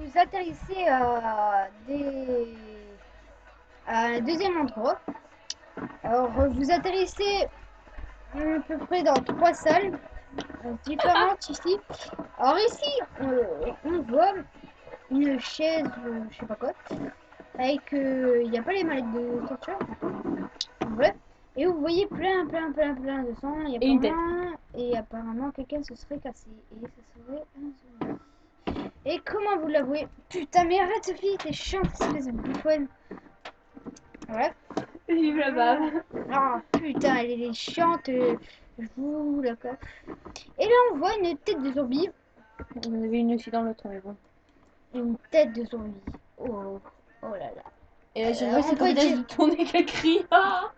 vous atterrissez à un deuxième endroit. Alors, vous atterrissez à peu près dans 3 salles différentes ici. Alors ici, on voit une chaise, je sais pas quoi, avec, il n'y a pas les mallettes de torture. Ouais. Et vous voyez plein de sang. Et apparemment, quelqu'un se serait cassé. Et ce serait un zombie. Et comment vous l'avouez? Putain, mais arrête Sophie, t'es chiante, espèce de bouffonne. Ouais. Vive la bave. Ah putain, elle est chiante. Je vous la casse. Et là, on voit une tête de zombie. On en avait une aussi dans l'autre, mais bon. Une tête de zombie. Oh, oh là là. Et là, j'aimerais on cette peut vitesse dire- de tourner qu'elle crie. Ah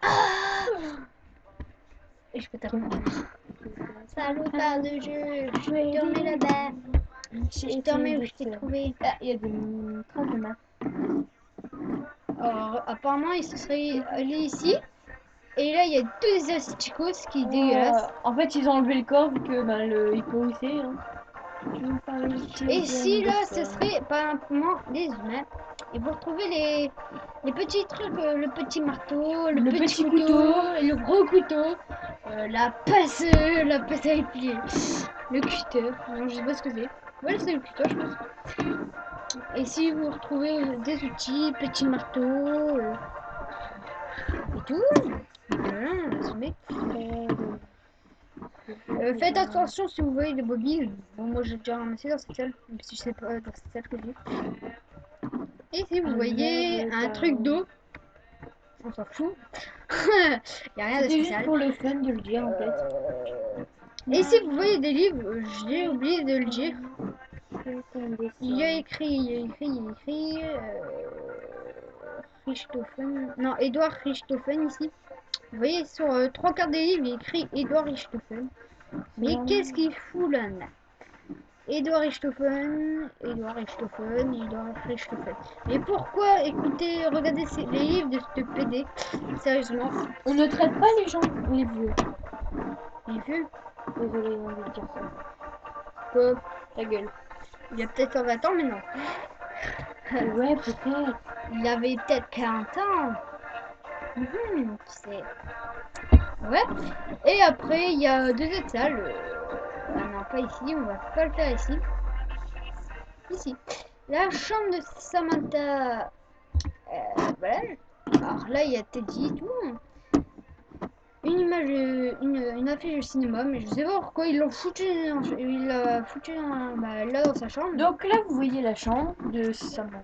Et je peux taper. Salut, par de jeu. Je te remets là-bas. Je te remets où je t'ai trouvé. Ah, il y a des traces de main. Alors, apparemment, il se serait allé ici. Et là, il y a deux asticos qui est dégueulasse. En fait, ils ont enlevé le corps vu que ben, le hippo il sait. Hein. Et ici, là, ce serait apparemment des humains. Et vous retrouvez les petits trucs, le petit marteau, le petit couteau, et le gros couteau, la pince à épiler, le cutter. Non, je sais pas ce que c'est. Ouais, c'est le cutter, je pense. Et ici, vous retrouvez des outils, petit marteau, et tout. Voilà, assumé. Faites attention si vous voyez des mobiles. Bon, moi j'ai déjà ramassé dans cette salle, même si je sais pas dans cette salle que j'ai. Et si vous voyez un truc d'eau, on s'en fout. Y a rien de C'était juste spécial. pour le fun de le dire en fait. Et si vous voyez des livres, j'ai oublié de le dire. Il y a écrit, Richthofen. Non, Edouard Richthofen ici. Vous voyez sur 3 quarts des livres, il y a écrit Edouard Richthofen. Mais qu'est-ce qu'il fout là? Edouard Richthofen. Mais pourquoi écoutez, regardez les livres de ce PD? Sérieusement, On ne traite pas les gens, les vieux. les vieux, Désolé, j'ai envie de dire ça. Ta gueule. il y a peut-être 120 ans, mais non. Ouais, peut-être. Il avait peut-être 40 ans. Qui sait. Ouais. Et après, il y a deux autres salles. Ah non, pas ici, on va pas le faire ici. Ici. La chambre de Samantha. Voilà. Alors là, il y a Teddy et tout. Une image, une affiche de cinéma, mais je sais pas pourquoi il l'a foutu, là dans sa chambre. Donc là, vous voyez la chambre de Samantha.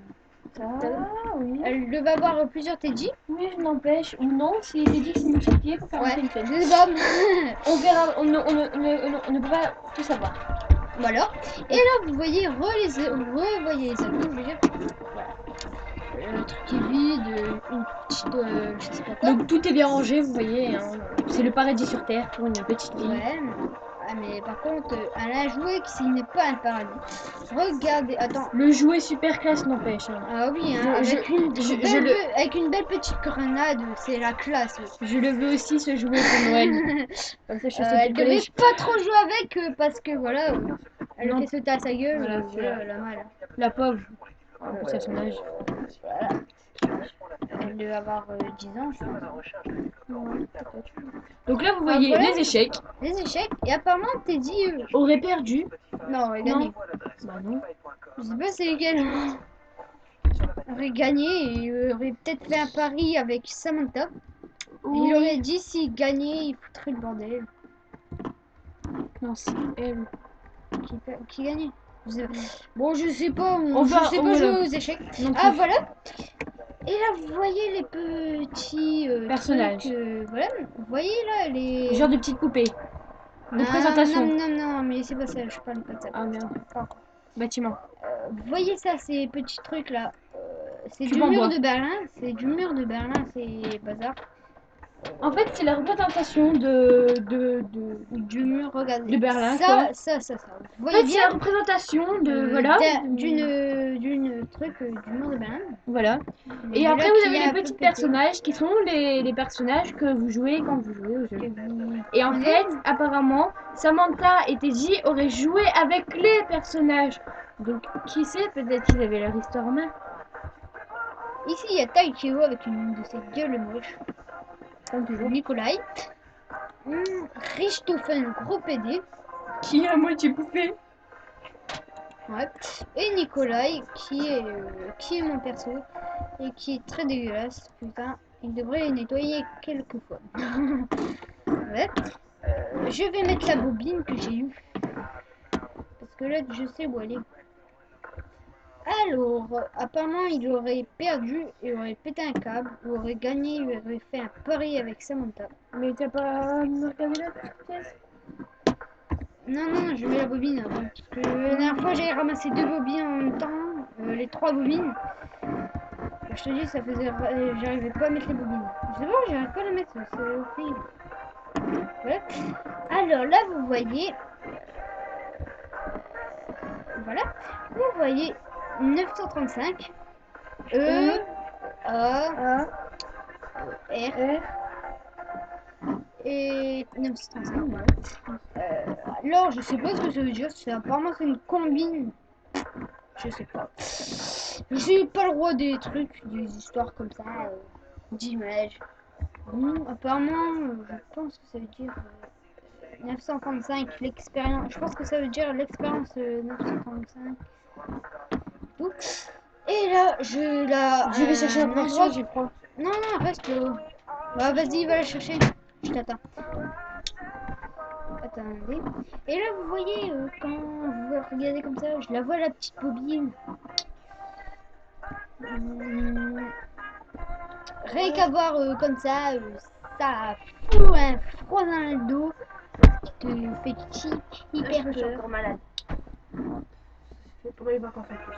Oui. Elle devait avoir plusieurs Teddy. Mais je n'empêche, ou non, s'il était dit que c'est multiplié pour faire Ouais, monter une scène. je sais pas. On verra, on ne peut pas tout savoir. Voilà. Et là, vous voyez, revoyez les anneaux, je veux dire. Voilà. Le truc qui est vide, une petite, je sais pas quoi. Donc tout est bien rangé, vous voyez. Hein. C'est le paradis sur terre pour une petite ville. Ouais. Ah, mais par contre, elle a un jouet qui n'est pas un paradis. Regardez, attends. Le jouet super classe n'empêche. Hein. Ah oui, hein, avec une belle petite grenade, c'est la classe. Je le veux aussi ce jouet pour Noël. Comme ça, je sais Elle devait pas trop jouer avec parce que voilà, elle Non. fait sauter à sa gueule. Voilà, Voilà, la mal. La pauvre. En plus à son âge. Voilà. Elle devait avoir 10 ans, je pense. Donc là, vous voyez voilà. les échecs. Les échecs. Et apparemment, Teddy Aurait perdu. non, aurait gagné. Bah non. Je sais pas c'est lesquels. Aurait gagné et il aurait peut-être fait un pari avec Samantha. Et il aurait dit s'il gagnait, il foutrait le bordel. Non, c'est elle. Qui gagnait? Bon, je sais pas. On Je va- sais on pas va- jouer aux échecs. Non Ah, plus. voilà. Et là, vous voyez les petits Personnages. trucs, voilà. Vous voyez là les. Genre de petites poupées. De Ah, présentation. Non, mais c'est pas ça. Je parle pas de ça. Ah merde. Pardon. Bâtiment. Vous voyez ça, ces petits trucs là. C'est Tu du m'en mur vois. de Berlin. C'est du mur de Berlin. C'est bazar. En fait, c'est la représentation Du mur, regardez. de Berlin, Ça. quoi. Vous En voyez fait, c'est la représentation de. Voilà. d'une truc du mur de Berlin. Voilà. Mais Et là, après, qui vous est avez un les peu petits pété. personnages qui sont les personnages que vous jouez quand vous jouez au jeu. Et en Mais- fait, apparemment, Samantha et Teddy auraient joué avec les personnages Donc, qui sait, peut-être qu'il avait leur histoire en main. Ici, il y a Taikyo avec une de ses gueules moches. Comme toujours. Nikolai. Richthofen, gros PD. Qui est à moitié poupée. Ouais. Et Nikolai, qui est mon perso. Et qui est très dégueulasse. Putain, il devrait nettoyer quelques fois. Ouais. Je vais mettre la bobine que j'ai eue. Parce que là, je sais où elle est. Alors, apparemment, il aurait perdu, il aurait pété un câble, il aurait gagné, il aurait fait un pari avec Samantha. Mais t'as pas regardé la pièce? Non, non, je mets la bobine avant. Parce que la dernière fois, j'ai ramassé 2 bobines en même temps, les 3 bobines. Je te dis, ça faisait. J'arrivais pas à mettre les bobines. Je sais pas, j'arrive pas à les mettre, c'est horrible. Voilà. Alors là, vous voyez. Voilà. Vous voyez 935. E. A. R. Et 935, voilà. Alors, je sais pas ce que ça veut dire. Apparemment, c'est une combine. Je sais pas. Je suis pas le roi des trucs, des histoires comme ça, d'images. Apparemment, je pense que ça veut dire 935, l'expérience. Je pense que ça veut dire l'expérience 935. Tout. Et là, Je vais chercher la couverture, j'ai froid. Non, non, reste là. Bah, vas-y, va la chercher. Je t'attends. Attendez. Et là, vous voyez, quand vous regardez comme ça, je la vois la petite bobine. Rien qu'à voir comme ça, ça fout un froid dans le dos qui te fait hyper Je suis peur. encore malade. C'est pour les vacances en plus.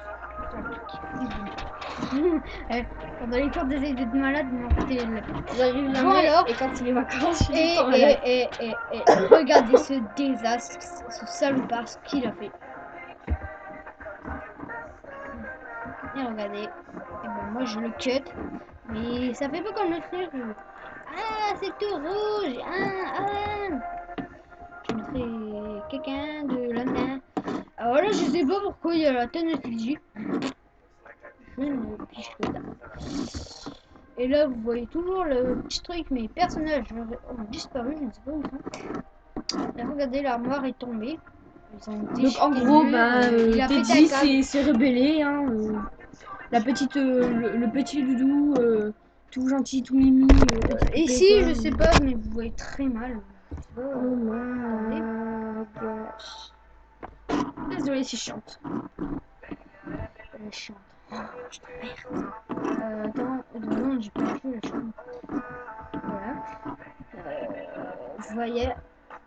Pendant les cours des études malades, non, t'es là. J'arrive Bon alors, et quand il est vacances, je suis tout le temps et, malade. et regardez ce désastre, ce salopard, ce qu'il a fait. Et regardez, et ben moi je le cut, mais ça fait pas comme le truc. Ah, c'est tout rouge. Je mettrai quelqu'un de la main. Alors là, je sais pas pourquoi il y a la technologie. Je ne piche que dalle. Et là, vous voyez toujours le petit truc, mes personnages ont disparu, je ne sais pas où ils sont. Et regardez, l'armoire est tombée. Ils ont Donc en déchiqueté gros, le mur, il a pété un Teddy câble. s'est rebellé. Hein, la petite, le petit loulou, tout gentil, tout mimi. Ici, je sais pas, mais vous voyez très mal. Oh my gosh. Désolée si je chante. Elle chante. Oh, je t'emmerde. Attends, non, j'ai pas joué la chante. Voilà. Vous voyez,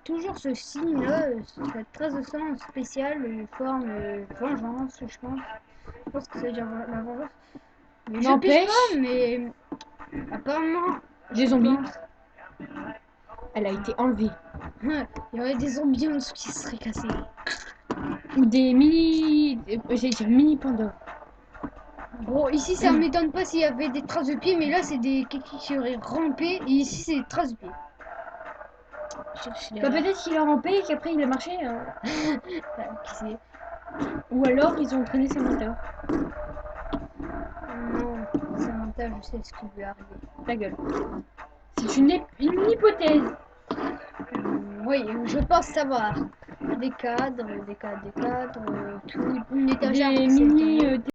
toujours ce signe-là, cette trace de sang spéciale, forme vengeance, je pense. Je pense que ça veut dire la vengeance. Mais je piche pas, mais apparemment, des zombies. Elle a été enlevée. Il y aurait des zombies en dessous qui se seraient cassés. Ou des mini. J'allais dire mini pandas. Bon, ici ça m'étonne pas s'il y avait des traces de pieds, mais là c'est des kékis qui auraient rampé, et ici c'est des traces de pieds. Bah, peut-être qu'il a rampé et qu'après il a marché. Hein. Qui sait? Ou alors ils ont entraîné Samantha. Non, Samantha, je sais ce qui lui est arrivé. Ta gueule. C'est une hypothèse. Oui, je pense savoir. Des cadres, tout, une étagère. Des mini